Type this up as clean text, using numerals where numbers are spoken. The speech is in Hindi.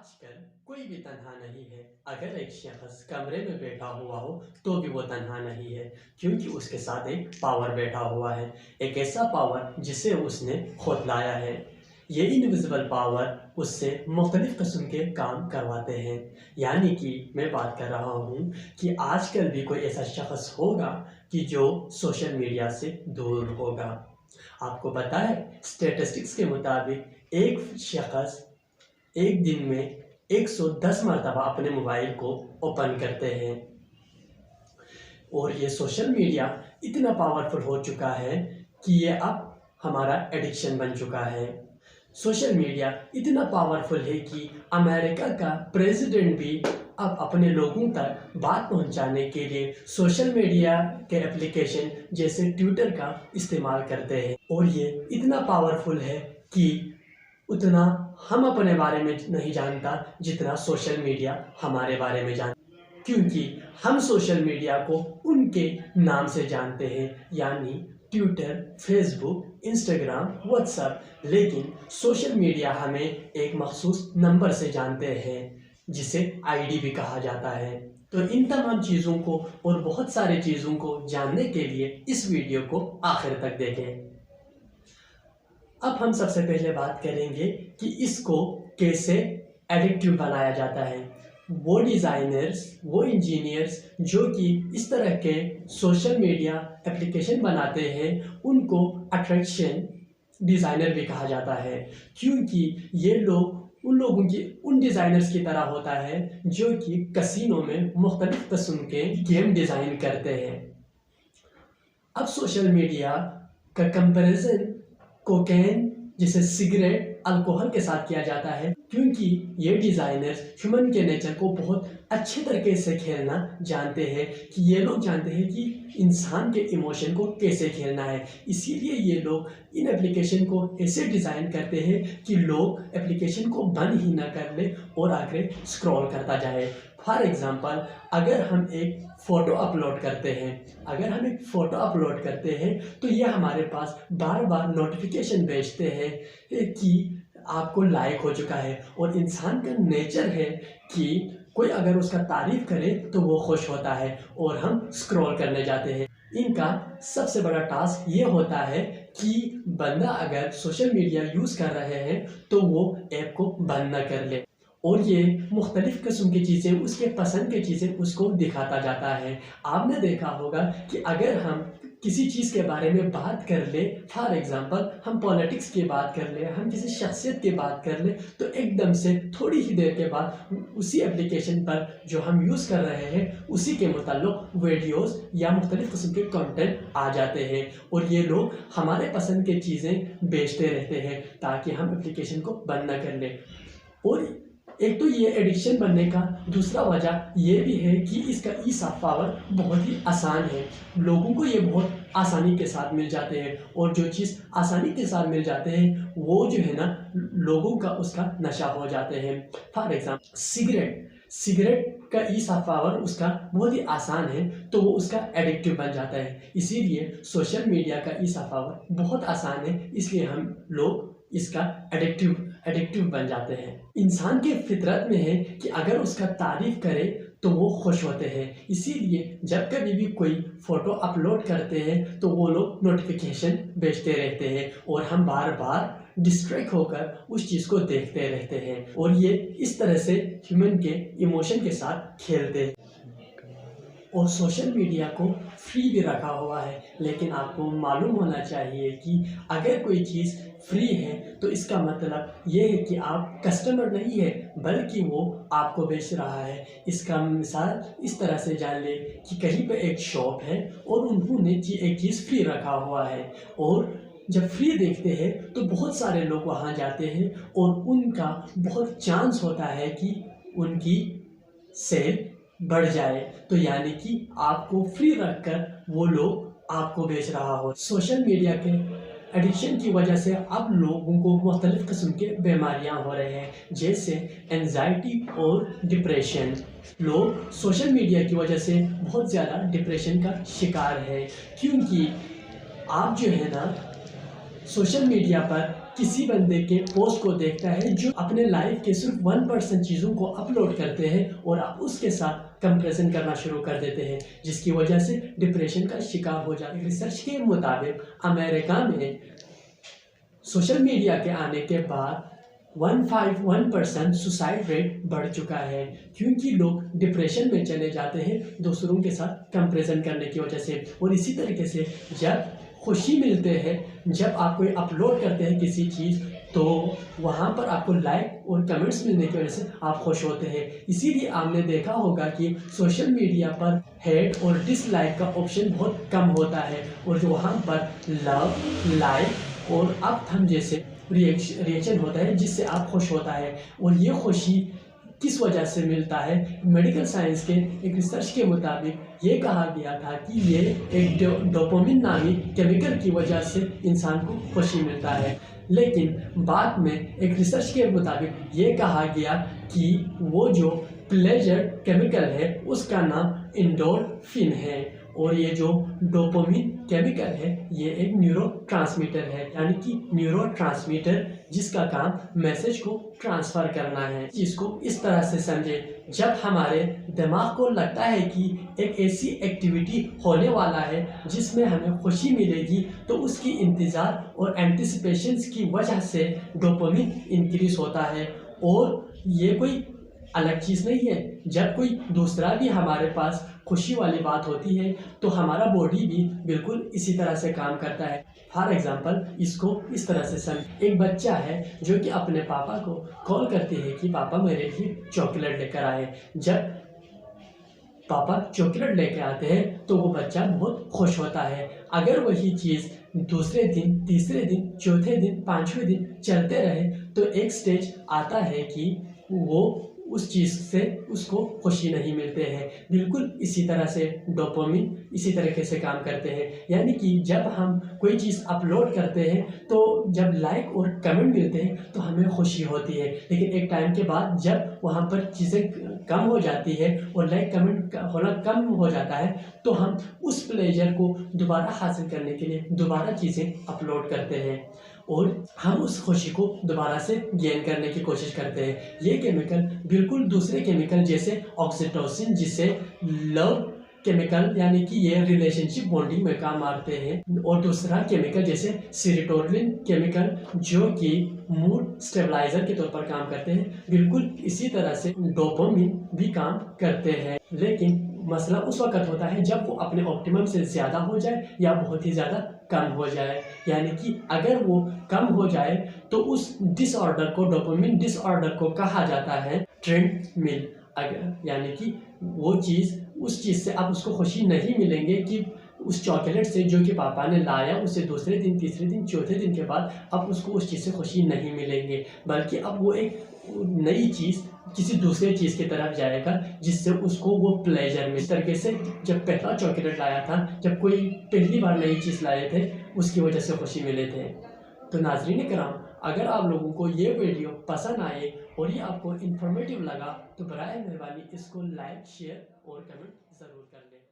आजकल कोई भी तन्हा नहीं है। अगर एक शख्स कमरे में बैठा हुआ हो तो भी वो तन्हा नहीं है, क्योंकि उसके साथ एक पावर बैठा हुआ है। एक ऐसा पावर जिसे उसने खुद लाया है। ये इनविजिबल पावर उससे मुख्तलिफ किस्म के काम करवाते हैं। यानी कि मैं बात कर रहा हूँ कि आजकल भी कोई ऐसा शख्स होगा कि जो सोशल मीडिया से दूर होगा। आपको पता है, स्टेटिस्टिक्स के मुताबिक एक शख्स एक दिन में 110 मरतबा अपने मोबाइल को ओपन करते हैं। और ये सोशल मीडिया इतना पावरफुल हो चुका है कि ये अब हमारा एडिक्शन बन चुका है। सोशल मीडिया इतना पावरफुल है कि अमेरिका का प्रेसिडेंट भी अब अपने लोगों तक बात पहुंचाने के लिए सोशल मीडिया के एप्लीकेशन जैसे ट्विटर का इस्तेमाल करते हैं। और ये इतना पावरफुल है कि उतना हम अपने बारे में नहीं जानता जितना सोशल मीडिया हमारे बारे में जानता, क्योंकि हम सोशल मीडिया को उनके नाम से जानते हैं, यानी ट्विटर, फेसबुक, इंस्टाग्राम, व्हाट्सएप। लेकिन सोशल मीडिया हमें एक मखसूस नंबर से जानते हैं जिसे आईडी भी कहा जाता है। तो इन तमाम चीज़ों को और बहुत सारी चीज़ों को जानने के लिए इस वीडियो को आखिर तक देखें। अब हम सबसे पहले बात करेंगे कि इसको कैसे एडिक्टिव बनाया जाता है। वो डिज़ाइनर्स, वो इंजीनियर्स जो कि इस तरह के सोशल मीडिया एप्लीकेशन बनाते हैं, उनको अट्रैक्शन डिज़ाइनर भी कहा जाता है, क्योंकि ये लोग उन डिज़ाइनर्स की तरह होता है जो कि कसिनो में मुख्तलिफ किस्म के गेम डिज़ाइन करते हैं। अब सोशल मीडिया का कंपैरिजन कोकेन जिसे सिगरेट, अल्कोहल के साथ किया जाता है, क्योंकि ये डिज़ाइनर्स ह्यूमन के नेचर को बहुत अच्छे तरीके से खेलना जानते हैं। कि ये लोग जानते हैं कि इंसान के इमोशन को कैसे खेलना है। इसीलिए ये लोग इन एप्लीकेशन को ऐसे डिज़ाइन करते हैं कि लोग एप्लीकेशन को बंद ही ना कर ले और आगे स्क्रॉल करता जाए। फॉर एग्ज़ाम्पल, अगर हम एक फ़ोटो अपलोड करते हैं तो ये हमारे पास बार बार नोटिफिकेशन भेजते हैं कि आपको लाइक हो चुका है। और इंसान का नेचर है कि कोई अगर उसका तारीफ़ करे तो वो खुश होता है और हम स्क्रॉल करने जाते हैं। इनका सबसे बड़ा टास्क ये होता है कि बंदा अगर सोशल मीडिया यूज़ कर रहे हैं तो वो ऐप को बंद ना कर ले, और ये मुख्तलिफ़ किस्म की चीज़ें, उसके पसंद की चीज़ें उसको दिखाता जाता है। आपने देखा होगा कि अगर हम किसी चीज़ के बारे में बात कर ले, फॉर एग्ज़ाम्पल हम पॉलिटिक्स की बात कर ले, हम किसी शख्सियत की बात कर ले, तो एकदम से थोड़ी ही देर के बाद उसी एप्लीकेशन पर जो हम यूज़ कर रहे हैं उसी के मुताल्लिक़ वीडियोज़ या मुख्तलिफ़ किस्म के कंटेंट आ जाते हैं। और ये लोग हमारे पसंद की चीज़ें बेचते रहते हैं ताकि हम एप्लीकेशन को बंद ना कर लें। और एक तो ये एडिक्शन बनने का दूसरा वजह ये भी है कि इसका ईज़ ऑफ पावर बहुत ही आसान है। लोगों को ये बहुत आसानी के साथ मिल जाते हैं, और जो चीज़ आसानी के साथ मिल जाते हैं वो जो है ना, लोगों का उसका नशा हो जाते हैं। फॉर एग्ज़ाम्पल सिगरेट का ईज़ ऑफ पावर उसका बहुत ही आसान है, तो वो उसका एडिक्टिव बन जाता है। इसीलिए सोशल मीडिया का ईज़ ऑफ पावर बहुत आसान है, इसलिए हम लोग इसका एडिक्टिव बन जाते हैं। इंसान के फितरत में है कि अगर उसका तारीफ़ करे तो वो खुश होते हैं। इसीलिए जब कभी भी कोई फ़ोटो अपलोड करते हैं तो वो लोग नोटिफिकेशन भेजते रहते हैं, और हम बार बार डिस्ट्रैक्ट होकर उस चीज़ को देखते रहते हैं। और ये इस तरह से ह्यूमन के इमोशन के साथ खेलते हैं। और सोशल मीडिया को फ्री भी रखा हुआ है, लेकिन आपको मालूम होना चाहिए कि अगर कोई चीज़ फ्री है तो इसका मतलब ये है कि आप कस्टमर नहीं है, बल्कि वो आपको बेच रहा है। इसका मिसाल इस तरह से जान ले कि कहीं पे एक शॉप है और उन्होंने एक चीज़ फ्री रखा हुआ है, और जब फ्री देखते हैं तो बहुत सारे लोग वहाँ जाते हैं और उनका बहुत चांस होता है कि उनकी सेल बढ़ जाए। तो यानी कि आपको फ्री रखकर वो लोग आपको बेच रहा हो। सोशल मीडिया के एडिक्शन की वजह से अब लोगों को मुख्तलिफ़ किस्म के बीमारियां हो रहे हैं, जैसे एंजाइटी और डिप्रेशन। लोग सोशल मीडिया की वजह से बहुत ज़्यादा डिप्रेशन का शिकार है, क्योंकि आप जो है ना, सोशल मीडिया पर किसी बंदे के पोस्ट को देखता है जो अपने लाइफ के सिर्फ 1% चीज़ों को अपलोड करते हैं और आप उसके साथ कंपैरिजन करना शुरू कर देते हैं, जिसकी वजह से डिप्रेशन का शिकार हो जाते हैं। रिसर्च के मुताबिक अमेरिका में सोशल मीडिया के आने के बाद 151% सुसाइड रेट बढ़ चुका है, क्योंकि लोग डिप्रेशन में चले जाते हैं दूसरों के साथ कंपैरिजन करने की वजह से। और इसी तरीके से जब खुशी मिलते हैं, जब आप कोई अपलोड करते हैं किसी चीज़, तो वहाँ पर आपको लाइक और कमेंट्स मिलने की वजह से आप खुश होते हैं। इसीलिए आपने देखा होगा कि सोशल मीडिया पर हेट और डिसलाइक का ऑप्शन बहुत कम होता है, और जो वहाँ पर लव, लाइक और अप थम जैसे रिएक्शन होता है, जिससे आप खुश होता है। और ये खुशी किस वजह से मिलता है? मेडिकल साइंस के एक रिसर्च के मुताबिक ये कहा गया था कि ये एक डोपामिन नामी केमिकल की वजह से इंसान को खुशी मिलता है। लेकिन बाद में एक रिसर्च के मुताबिक ये कहा गया कि वो जो प्लेजर केमिकल है उसका नाम एंडोर्फिन है, और ये जो डोपामिन केमिकल है ये एक न्यूरोट्रांसमीटर है, यानी कि न्यूरोट्रांसमीटर जिसका काम मैसेज को ट्रांसफ़र करना है। इसको इस तरह से समझे, जब हमारे दिमाग को लगता है कि एक ऐसी एक्टिविटी होने वाला है जिसमें हमें खुशी मिलेगी, तो उसकी इंतज़ार और एंटिसिपेशंस की वजह से डोपामिन इंक्रीज होता है। और ये कोई अलग चीज़ नहीं है, जब कोई दूसरा भी हमारे पास खुशी वाली बात होती है तो हमारा बॉडी भी बिल्कुल इसी तरह से काम करता है। फॉर एग्जांपल इसको इस तरह से समझ, एक बच्चा है जो कि अपने पापा को कॉल करती है कि पापा मेरे लिए चॉकलेट लेकर आए। जब पापा चॉकलेट लेके आते हैं तो वो बच्चा बहुत खुश होता है। अगर वही चीज़ दूसरे दिन, तीसरे दिन, चौथे दिन, पाँचवें दिन चलते रहे तो एक स्टेज आता है कि वो उस चीज़ से उसको खुशी नहीं मिलते हैं। बिल्कुल इसी तरह से डोपामिन इसी तरीके से काम करते हैं, यानी कि जब हम कोई चीज़ अपलोड करते हैं तो जब लाइक और कमेंट मिलते हैं तो हमें खुशी होती है, लेकिन एक टाइम के बाद जब वहाँ पर चीज़ें कम हो जाती है और लाइक कमेंट होना कम हो जाता है तो हम उस प्लेजर को दोबारा हासिल करने के लिए दोबारा चीज़ें अपलोड करते हैं और हम उस खुशी को दोबारा से गेन करने की कोशिश करते हैं। ये केमिकल बिल्कुल दूसरे केमिकल जैसे ऑक्सीटोसिन, जिसे लव केमिकल यानी कि ये रिलेशनशिप बॉन्डिंग में काम आते हैं, और दूसरा केमिकल जैसे सीरोटोनिन केमिकल जो कि मूड स्टेबलाइजर के तौर पर काम करते हैं, बिल्कुल इसी तरह से डोपामिन भी काम करते हैं। लेकिन मसला उस वक्त होता है जब वो अपने ऑप्टिमम से ज़्यादा हो जाए या बहुत ही ज़्यादा कम हो जाए, यानी कि अगर वो कम हो जाए तो उस डिसऑर्डर को, डोपामिन डिसऑर्डर को कहा जाता है ट्रेडमिल। अगर यानी कि वो चीज़, उस चीज़ से आप उसको खुशी नहीं मिलेंगे कि उस चॉकलेट से जो कि पापा ने लाया, उसे दूसरे दिन, तीसरे दिन, चौथे दिन के बाद अब उसको उस चीज़ से खुशी नहीं मिलेंगे, बल्कि अब वो एक नई चीज़ किसी दूसरे चीज़ की तरफ जाएगा जिससे उसको वो प्लेजर में। इस तरीके से जब पहला चॉकलेट लाया था, जब कोई पहली बार नई चीज़ लाए थे, उसकी वजह से खुशी मिले थे। तो नाज़रीन किराम, अगर आप लोगों को ये वीडियो पसंद आए और ये आपको इन्फॉर्मेटिव लगा तो बराए मेहरबानी इसको लाइक, शेयर और कमेंट ज़रूर कर लें।